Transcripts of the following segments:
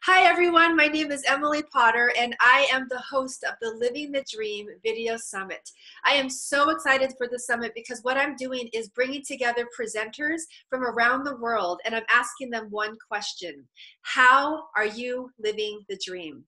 Hi everyone, my name is Emily Potter and I am the host of the Living the Dream Video Summit. I am so excited for the summit because what I'm doing is bringing together presenters from around the world and I'm asking them one question. How are you living the dream?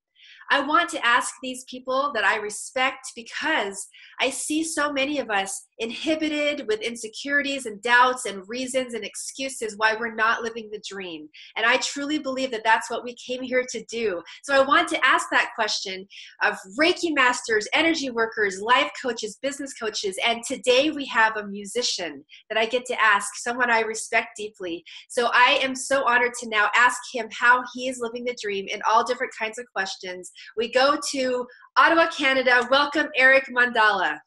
I want to ask these people that I respect because I see so many of us inhibited with insecurities and doubts and reasons and excuses why we're not living the dream. And I truly believe that that's what we came here to do. So I want to ask that question of Reiki masters, energy workers, life coaches, business coaches. And today we have a musician that I get to ask, someone I respect deeply. So I am so honored to now ask him how he is living the dream in all different kinds of questions. We go to Ottawa, Canada. Welcome, Eric Mandala.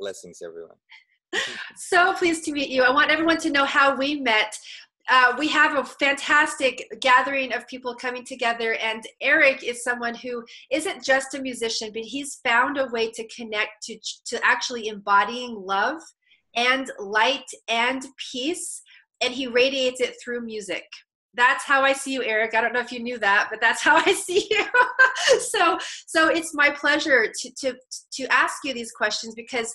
Blessings, everyone. So pleased to meet you. I want everyone to know how we met. We have a fantastic gathering of people coming together, and Eric is someone who isn't just a musician, but he's found a way to connect to actually embodying love and light and peace, and he radiates it through music. That's how I see you, Eric. I don't know if you knew that, but that's how I see you. So it's my pleasure to ask you these questions because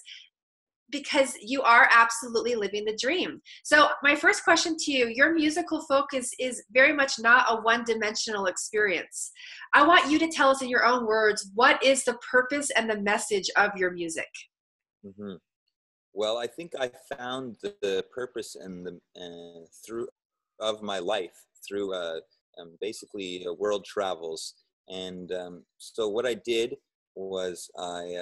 you are absolutely living the dream. So my first question to you, your musical focus is very much not a one-dimensional experience. I want you to tell us in your own words, what is the purpose and the message of your music? Mm-hmm. Well, I think I found the purpose and the through of my life through basically world travels. And so what I did was I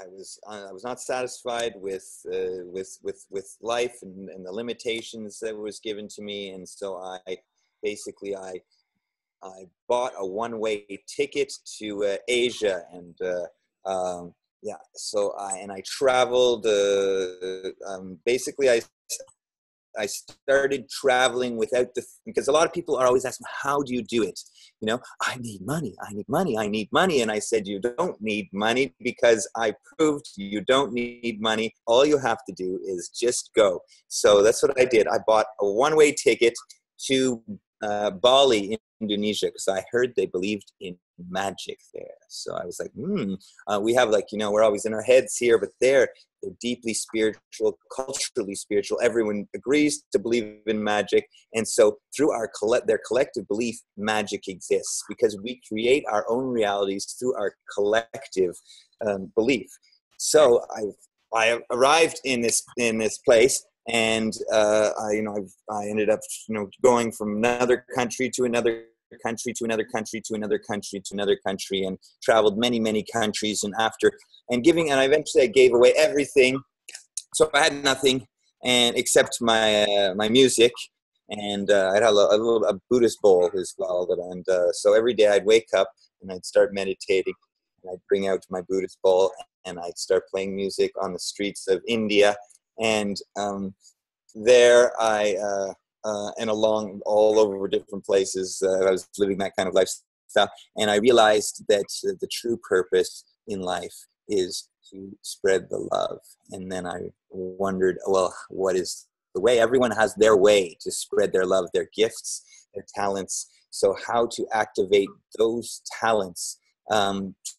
was not satisfied with life and the limitations that was given to me, and so I bought a one-way ticket to Asia, and so I traveled. Basically, I started traveling because a lot of people are always asking, how do you do it? You know, I need money. And I said, you don't need money because I proved you don't need money. All you have to do is just go. So that's what I did. I bought a one-way ticket to Bali, Indonesia, because I heard they believed in magic there. So I was like, we have we're always in our heads here, but they're deeply spiritual, culturally spiritual. Everyone agrees to believe in magic. And so through their collective belief, magic exists because we create our own realities through our collective belief. So I arrived in this place, and I ended up going from another country to another country to another country to another country to another country, and traveled many countries. And eventually I gave away everything, so I had nothing except my music, and I had a Buddhist bowl as well. So every day I'd wake up and I'd start meditating, and I'd bring out my Buddhist bowl and I'd start playing music on the streets of India, and there and along all over different places. I was living that kind of lifestyle, and I realized that the true purpose in life is to spread the love. And then I wondered, well, what is the way? Everyone has their way to spread their love, their gifts, their talents. So how to activate those talents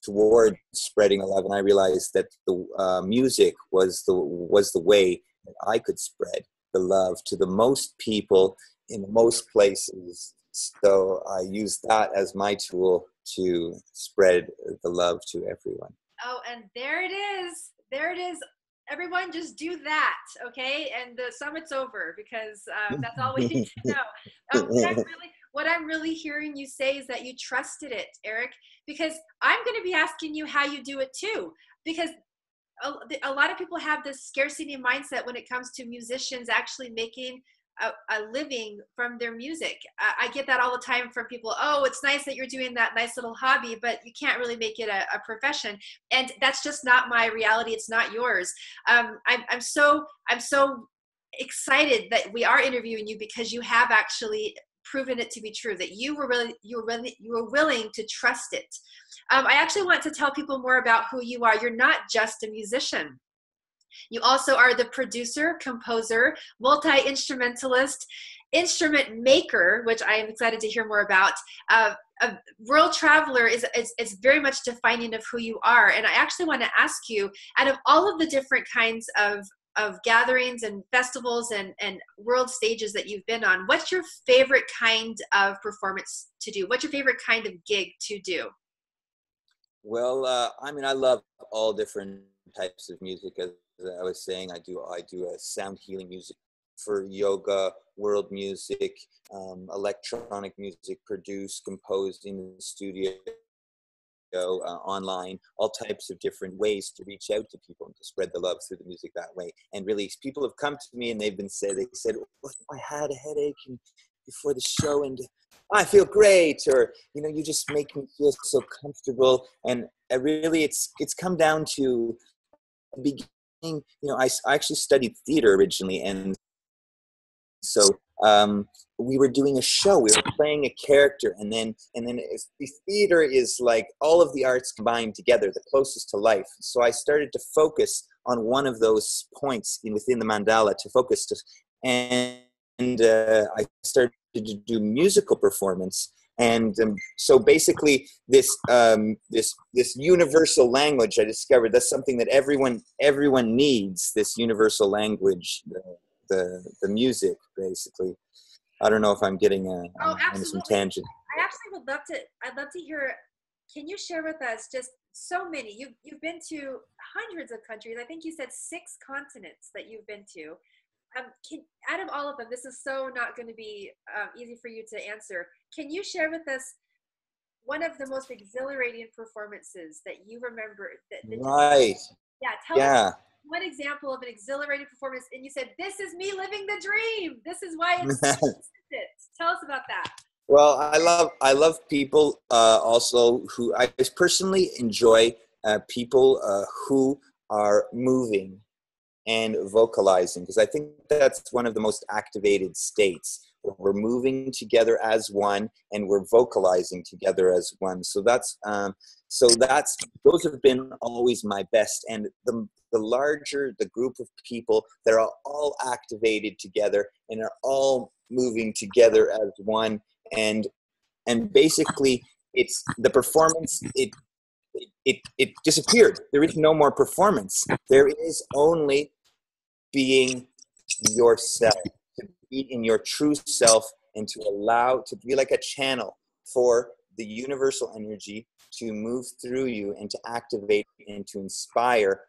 toward spreading the love? And I realized that the music was the way that I could spread the love to the most people in the most places. So I use that as my tool to spread the love to everyone. Oh, and there it is. There it is. Everyone just do that, okay? And the summit's over because that's all we need to know. What I'm really hearing you say is that you trusted it, Eric, because I'm going to be asking you how you do it too, because a lot of people have this scarcity mindset when it comes to musicians actually making a living from their music. I get that all the time from people. Oh, it's nice that you're doing that nice little hobby, but you can't really make it a profession. And that's just not my reality. It's not yours. I'm so excited that we are interviewing you because you have actually proven it to be true, that you were willing to trust it. I actually want to tell people more about who you are. You're not just a musician. You also are the producer, composer, multi-instrumentalist, instrument maker, which I am excited to hear more about. A world traveler is very much defining of who you are. And I actually want to ask you, out of all of the different kinds of gatherings and festivals and world stages that you've been on, what's your favorite kind of performance to do? What's your favorite kind of gig to do? Well, I mean, I love all different types of music. As I was saying, I do a sound healing music for yoga, world music, electronic music, produced, composed in the studio, online, all types of different ways to reach out to people and to spread the love through the music that way. And really, people have come to me and they said, oh, I had a headache before the show and I feel great, or you just make me feel so comfortable. And really, it's come down to the beginning. I actually studied theater originally, and so we were doing a show. We were playing a character, and then the theater is like all of the arts combined together, the closest to life. So I started to focus on one of those points within the mandala to focus to, and I started to do musical performance. And so basically this universal language, I discovered that's something that everyone needs, this universal language, the music, basically. I don't know if I'm getting on some tangent. I actually would love to. I'd love to hear. Can you share with us just so many? You've been to hundreds of countries. I think you said 6 continents that you've been to. Out of all of them, this is so not going to be easy for you to answer. Can you share with us one of the most exhilarating performances that you remember? Right. Tell us one example of an exhilarating performance. And you said, this is me living the dream. This is why it's it. Tell us about that. Well, I love people also who I personally enjoy people who are moving and vocalizing, because I think that's one of the most activated states. We're moving together as one, and we're vocalizing together as one. So that's those have been always my best. And the larger the group of people that are all activated together and are all moving together as one, and basically it's the performance. It disappeared. There is no more performance. There is only being yourself, to be in your true self, and to be like a channel for the universal energy to move through you and to activate and to inspire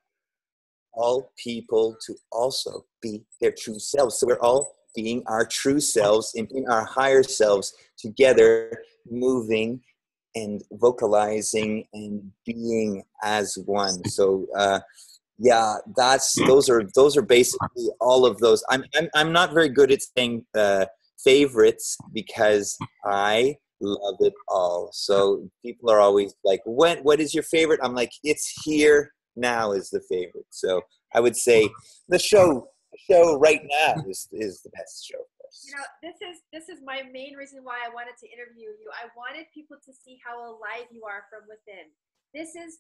all people to also be their true selves. So we're all being our true selves and being our higher selves together, moving and vocalizing and being as one. So those are basically all of those. I'm not very good at saying favorites because I love it all. So people are always like, what is your favorite? I'm like, it's here now is the favorite. So I would say the show right now is the best show. This is my main reason why I wanted to interview you. I wanted people to see how alive you are from within. This is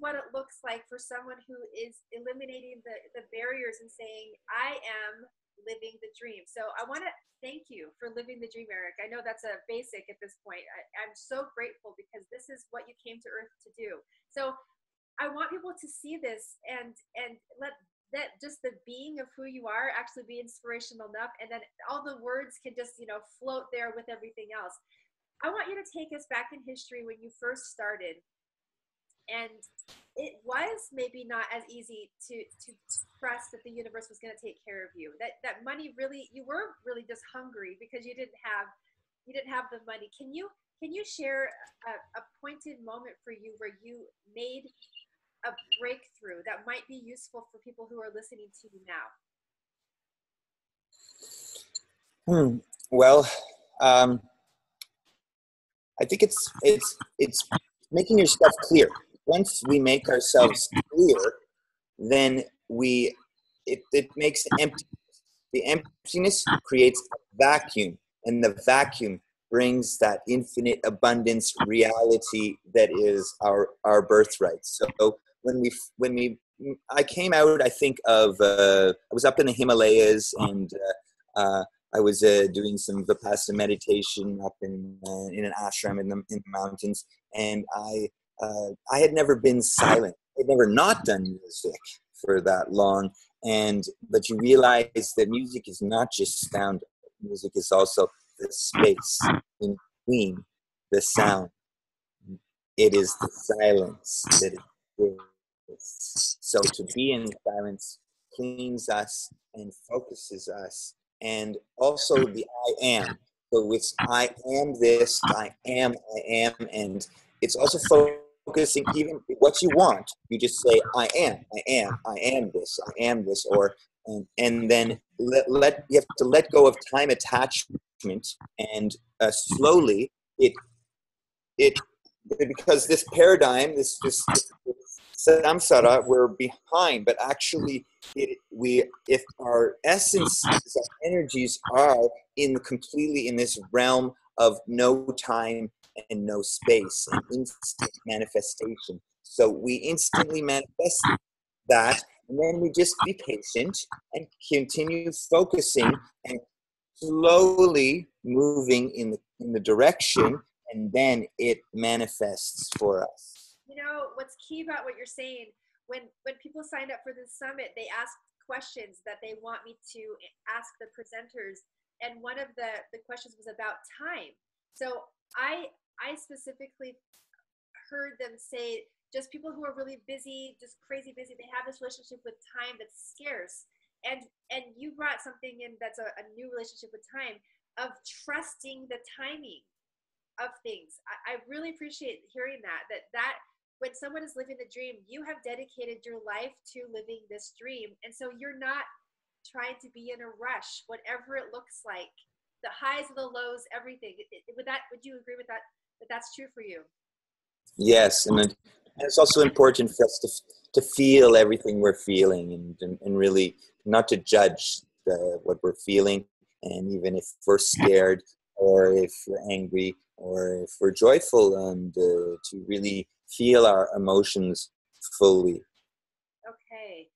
what it looks like for someone who is eliminating the barriers and saying, I am living the dream. So I want to thank you for living the dream, Eric. I know that's a basic at this point. I'm so grateful because this is what you came to Earth to do. So I want people to see this and let that just the being of who you are actually be inspirational enough, and then all the words can just float there with everything else. I want you to take us back in history when you first started, and it was maybe not as easy to trust that the universe was going to take care of you. That money really, you were really just hungry because you didn't have the money. Can you share a pointed moment for you where you made a breakthrough that might be useful for people who are listening to you now? Well, I think it's making yourself clear. Once we make ourselves clear, then it makes empty. The emptiness creates a vacuum, and the vacuum brings that infinite abundance reality that is our birthright. So I came out, I think I was up in the Himalayas, and I was doing some Vipassana meditation up in an ashram in the mountains, and I had never been silent. I'd never not done music for that long, but you realize that music is not just sound. Music is also the space in between the sound. It is the silence that is. So to be in silence cleans us and focuses us, and also the I am. So it's I am this, I am, and it's also focusing even what you want. You just say I am this, or and then let you have to let go of time attachment, and slowly it because this paradigm, this samsara, we're behind, but actually if our essence, our energies are completely in this realm of no time and no space and instant manifestation. So we instantly manifest that, and then we just be patient and continue focusing and slowly moving in the direction, and then it manifests for us. You know, what's key about what you're saying, when people signed up for this summit, they asked questions that they want me to ask the presenters. And one of the questions was about time. So I specifically heard them say, just people who are really busy, just crazy busy, they have this relationship with time that's scarce. And you brought something in that's a new relationship with time, of trusting the timing of things. I really appreciate hearing that when someone is living the dream, you have dedicated your life to living this dream. And so you're not trying to be in a rush, whatever it looks like, the highs and the lows, everything. Would you agree with that that's true for you? Yes, and it's also important for us to feel everything we're feeling, and really not to judge what we're feeling, and even if we're scared or if we're angry or if we're joyful, and to really feel our emotions fully. Okay.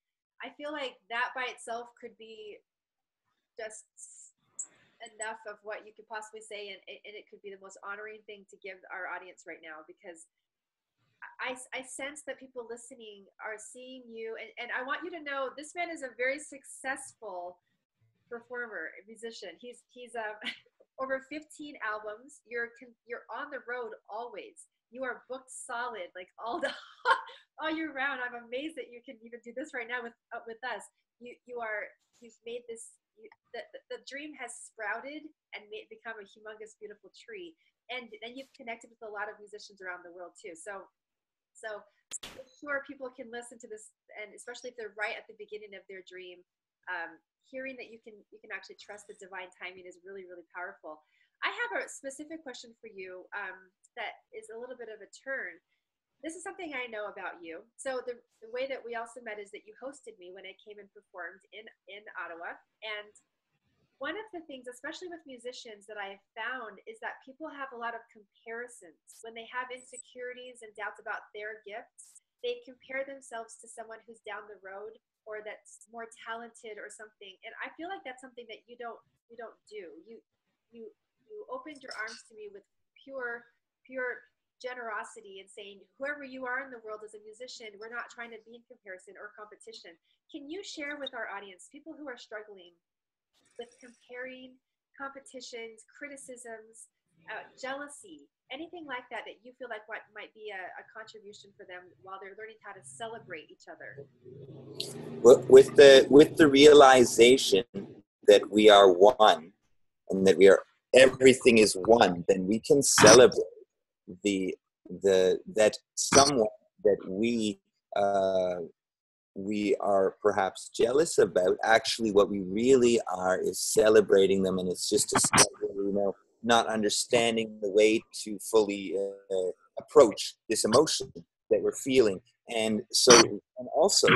I feel like that by itself could be just enough of what you could possibly say, and it could be the most honoring thing to give our audience right now, because I sense that people listening are seeing you, and I want you to know this man is a very successful performer, musician. He's over 15 albums. You're on the road always. You are booked solid, like all year round. I'm amazed that you can even do this right now with us. You've made this. The dream has sprouted and become a humongous, beautiful tree. And you've connected with a lot of musicians around the world too. So I'm sure people can listen to this, and especially if they're right at the beginning of their dream, hearing that you can actually trust the divine timing is really, really powerful. I have a specific question for you that is a little bit of a turn. This is something I know about you. So the way that we also met is that you hosted me when I came and performed in Ottawa. And one of the things, especially with musicians, that I have found is that people have a lot of comparisons. When they have insecurities and doubts about their gifts, they compare themselves to someone who's down the road or that's more talented or something. And I feel like that's something that you don't do. You opened your arms to me with pure generosity and saying, whoever you are in the world as a musician, we're not trying to be in comparison or competition. Can you share with our audience, people who are struggling with comparing, competitions, criticisms, jealousy, anything like that you feel like what might be a contribution for them while they're learning how to celebrate each other? Well, with the realization that we are one, and that everything is one, then we can celebrate that someone that we are perhaps jealous about. Actually, what we really are is celebrating them, and it's just not understanding the way to fully approach this emotion that we're feeling. And also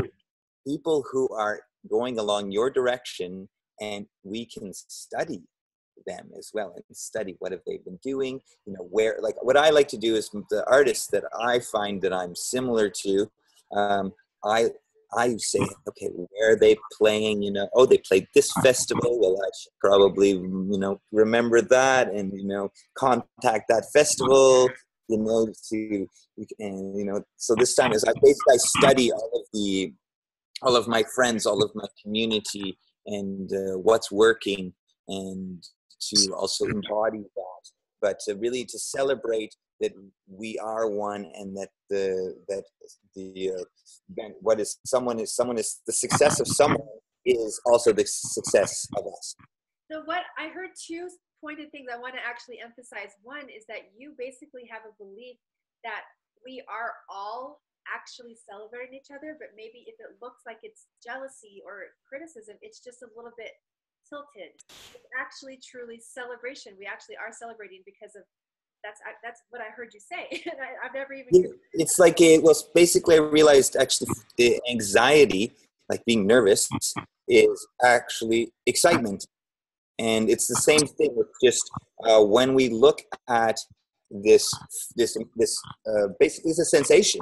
people who are going along your direction, and we can study them as well, and study what have they been doing, where, like, what I like to do is, the artists that I find that I'm similar to, I say, okay, where are they playing? You know, oh, they played this festival. Well, I should probably, you know, remember that and, you know, contact that festival, you know, to, and, you know, so this time is I basically, I study all of my friends, all of my community, and what's working, and to also embody that, but to really to celebrate that we are one, and that what is someone is the success of someone is also the success of us. So what I heard two pointed things I want to actually emphasize. One is that you basically have a belief that we are all actually celebrating each other, but maybe if it looks like it's jealousy or criticism, it's just a little bit tilted. It's actually truly celebration. We actually are celebrating because of that's what I heard you say. And I've never even. Yeah, it's like it was basically I realized actually the anxiety, like being nervous, is actually excitement. And it's the same thing with just when we look at this basically it's a sensation.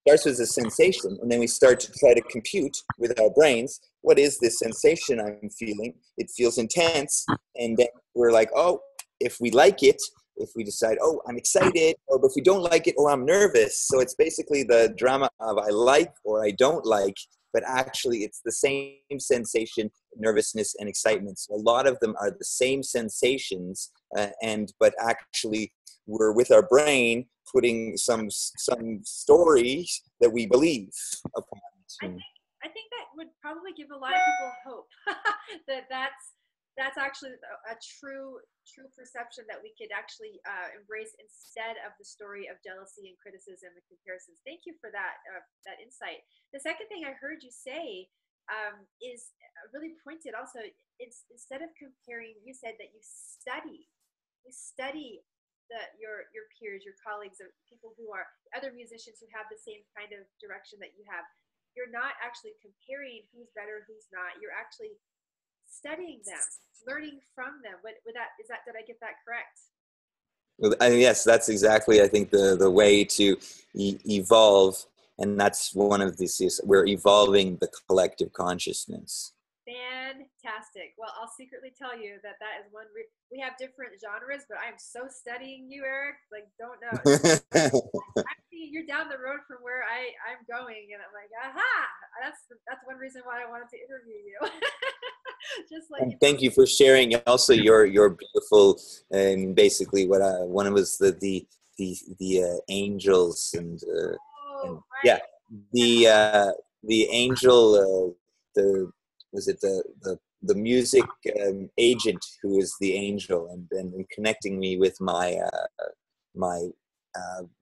It starts as a sensation, and then we start to try to compute with our brains, what is this sensation I'm feeling? It feels intense, and then we're like, oh, if we like it, if we decide, oh, I'm excited, or if we don't like it, oh, I'm nervous. So it's basically the drama of I like or I don't like, but actually it's the same sensation, nervousness and excitement. So a lot of them are the same sensations, but actually we're with our brain putting some stories that we believe upon it. I think that would probably give a lot of people hope that's actually a true perception that we could actually embrace instead of the story of jealousy and criticism and comparisons. Thank you for that insight. The second thing I heard you say is really pointed. Also, it's instead of comparing, you said that you study your peers, your colleagues, or people who are other musicians who have the same kind of direction that you have. You're not actually comparing who's better, who's not. You're actually studying them, learning from them. Did I get that correct? Yes, that's exactly, I think, the way to evolve. And that's one of these, we're evolving the collective consciousness. Fantastic. Well, I'll secretly tell you that is one. We have different genres, but I'm so studying you, Eric. Like, don't know. Actually, you're down the road from where I'm going, and I'm like, aha! That's one reason why I wanted to interview you. Just like. Thank you for sharing also your beautiful and basically one was the angels and Right. yeah, the angel was it the music agent who is the angel, and connecting me with my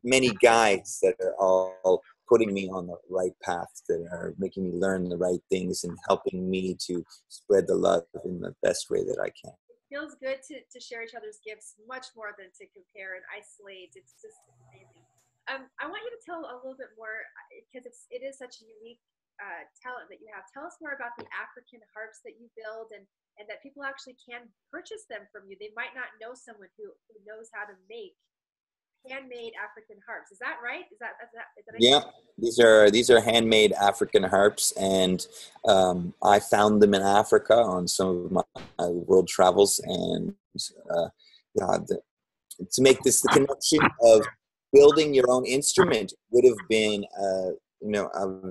many guides that are all putting me on the right path, that are making me learn the right things and helping me to spread the love in the best way that I can. It feels good to share each other's gifts, much more than to compare and isolate. It's just amazing. I want you to tell a little bit more, because it is such a unique talent that you have. Tell us more about the African harps that you build, and that people actually can purchase them from you. They might not know someone who knows how to make handmade African harps. Is that right? Is that yeah, these are handmade African harps, and I found them in Africa on some of my world travels, and to make this the connection of building your own instrument would have been a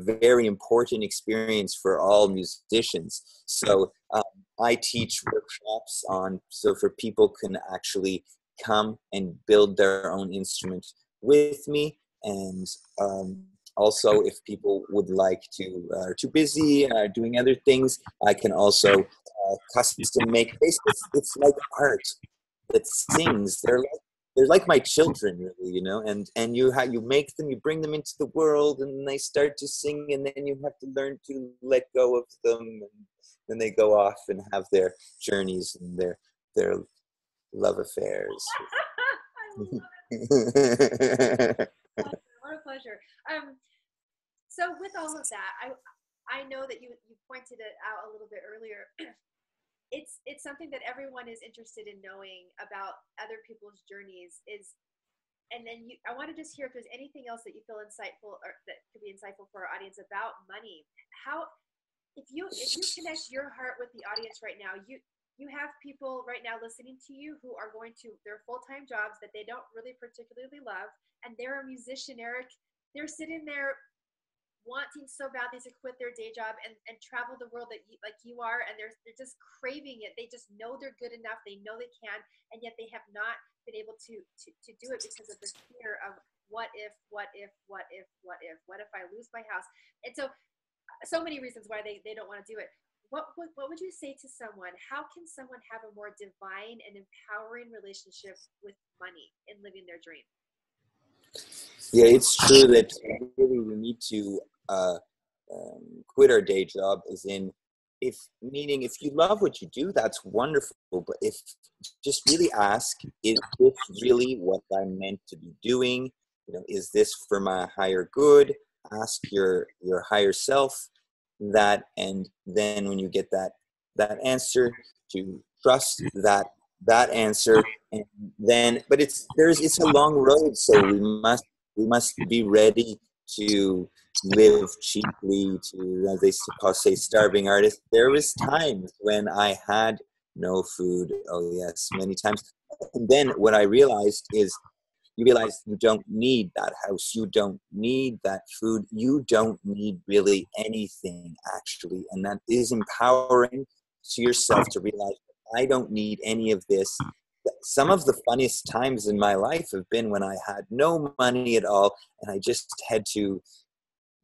very important experience for all musicians. So I teach workshops so for people can actually come and build their own instrument with me, and also if people would like to are too busy doing other things, I can also custom make. Basically, it's like art that sings. They're like my children, really, you know. And you make them, you bring them into the world, and they start to sing, and then you have to learn to let go of them, and then they go off and have their journeys and their love affairs. What a pleasure. So with all of that, I know that you pointed it out a little bit earlier. It's something that everyone is interested in knowing about other people's journeys. Is And then I want to just hear if there's anything else that you feel insightful or that could be insightful for our audience about money. How, if you connect your heart with the audience right now, you have people right now listening to you who are going to their full-time jobs that they don't really particularly love, and they're a musician, Eric. They're sitting there wanting so badly to quit their day job and travel the world like you are, and they're just craving it. They just know they're good enough. They know they can, and yet they have not been able to do it because of the fear of what if I lose my house. And so many reasons why they don't want to do it. What would you say to someone? How can someone have a more divine and empowering relationship with money in living their dream? Yeah, it's true that really we need to quit our day job, as in, if you love what you do, that's wonderful. But if just really ask, is this really what I'm meant to be doing? Is this for my higher good? Ask your higher self that, and then when you get that answer, to trust that answer. And then, but it's a long road, so we must be ready to live cheaply, to, as they say, starving artists. There was times when I had no food. Oh yes, many times. And then what I realized is, you realize you don't need that house, you don't need that food, you don't need really anything, actually. And that is empowering to yourself to realize, I don't need any of this. Some of the funniest times in my life have been when I had no money at all, and I just had to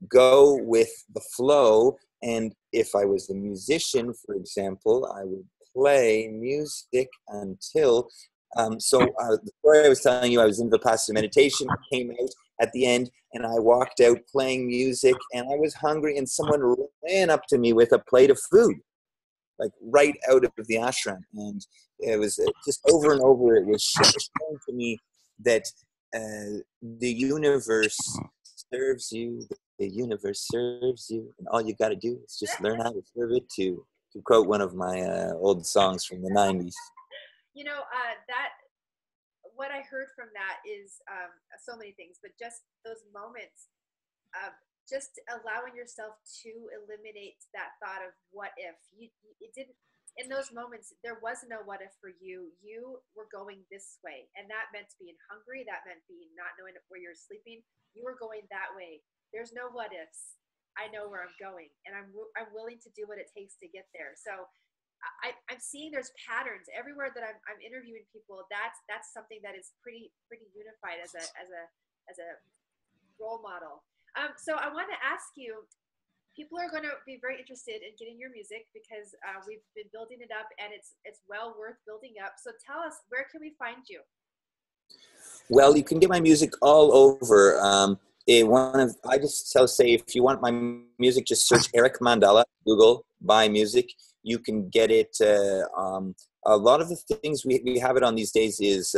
go with the flow. And if I was a musician, for example, I would play music until the story I was telling you, I was in Vipassana meditation, came out at the end, and I walked out playing music, and I was hungry, and someone ran up to me with a plate of food, like right out of the ashram. And it was just over and over, it was shown to me that the universe serves you, the universe serves you, and all you got to do is just learn how to serve it, to quote one of my old songs from the 90s. That what I heard from that is so many things, but just those moments of just allowing yourself to eliminate that thought of what if. It didn't, in those moments, there was no what if for you. You were going this way, and that meant being hungry. That meant being not knowing where you're sleeping. You were going that way. There's no what ifs. I know where I'm going, and I'm willing to do what it takes to get there. So I'm seeing there's patterns everywhere that I'm interviewing people. That's something that is pretty unified as a role model. So I want to ask you, people are going to be very interested in getting your music because we've been building it up, and it's well worth building up. So tell us, where can we find you? Well, you can get my music all over. I just say, if you want my music, just search Eric Mandala, Google, buy music. You can get it. A lot of the things we have it on these days is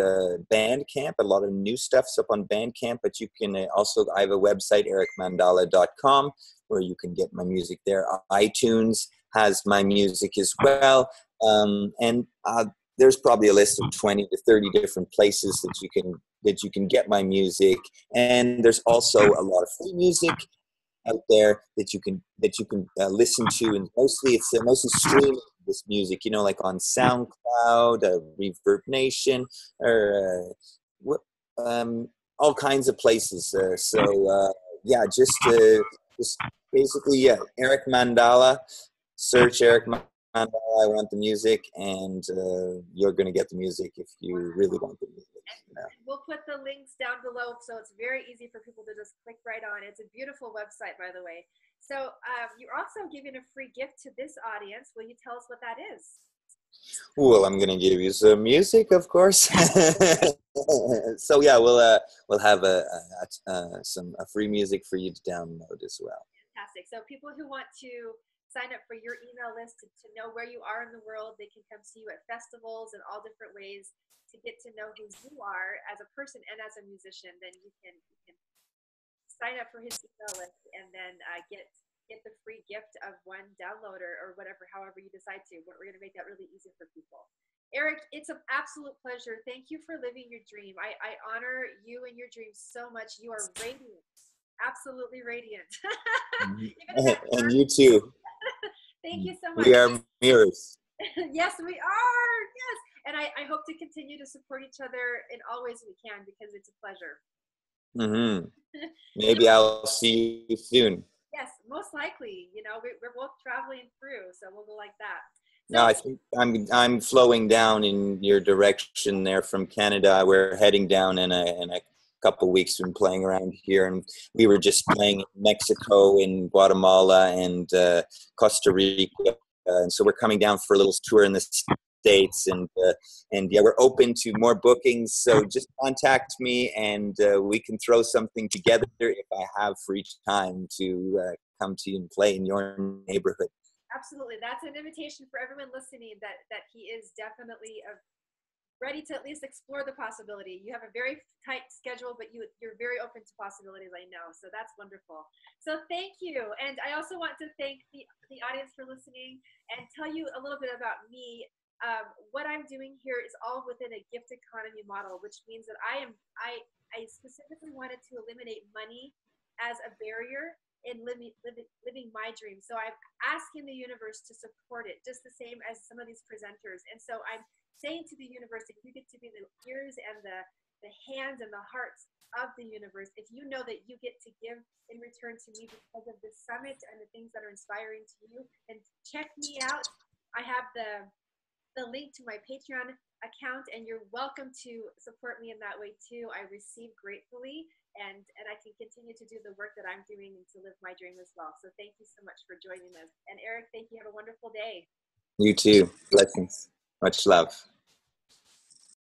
Bandcamp. A lot of new stuff's up on Bandcamp, but you can also, I have a website, ericmandala.com, where you can get my music there. iTunes has my music as well. And there's probably a list of 20 to 30 different places that you can get my music. And there's also a lot of free music out there that you can listen to, and mostly streaming this music, like on SoundCloud, Reverb Nation, or all kinds of places. Just basically, Eric Mandala. Search Eric Mandala. I want the music, and you're going to get the music if you really want the music. We'll put the links down below, so it's very easy for people to just click right on. It's a beautiful website, by the way. So you're also giving a free gift to this audience. Will you tell us what that is? Well, I'm going to give you some music, of course. So yeah, we'll have some free music for you to download as well. Fantastic. So people who want to sign up for your email list to know where you are in the world, they can come see you at festivals and all different ways to get to know who you are as a person and as a musician. Then you can sign up for his email list, and then get the free gift of one download or whatever, however you decide to. We're going to make that really easy for people. Eric, it's an absolute pleasure. Thank you for living your dream. I honor you and your dreams so much. You are radiant, absolutely radiant. Even in that And you too. Thank you so much. We are mirrors. Yes, we are. Yes. And I hope to continue to support each other in all ways we can, because it's a pleasure. Mm-hmm. Maybe I'll see you soon. Yes, most likely. You know, we're both traveling through, so we'll go like that. So, No, I think I'm flowing down in your direction there from Canada. We're heading down in a couple of weeks. Been playing around here, and we were just playing in Mexico, in Guatemala, and Costa Rica, and so we're coming down for a little tour in the States, and yeah, we're open to more bookings. So just contact me, and we can throw something together if I have free time to come to you and play in your neighborhood. absolutely. That's an invitation for everyone listening, that he is definitely ready to at least explore the possibility. You have a very tight schedule, but you're very open to possibilities, I know. So that's wonderful. So thank you. And I also want to thank the audience for listening and tell you a little bit about me. What I'm doing here is all within a gift economy model, which means that I specifically wanted to eliminate money as a barrier in living my dream. So I'm asking the universe to support it, just the same as some of these presenters. And so I'm saying to the universe, if you get to be the ears and the hands and the hearts of the universe, if you know that you get to give in return to me because of this summit and the things that are inspiring to you, then check me out. I have the link to my Patreon account, and you're welcome to support me in that way too. I receive gratefully, and I can continue to do the work that I'm doing and to live my dream as well. So thank you so much for joining us. And Eric, thank you. Have a wonderful day. You too. Blessings. Much love.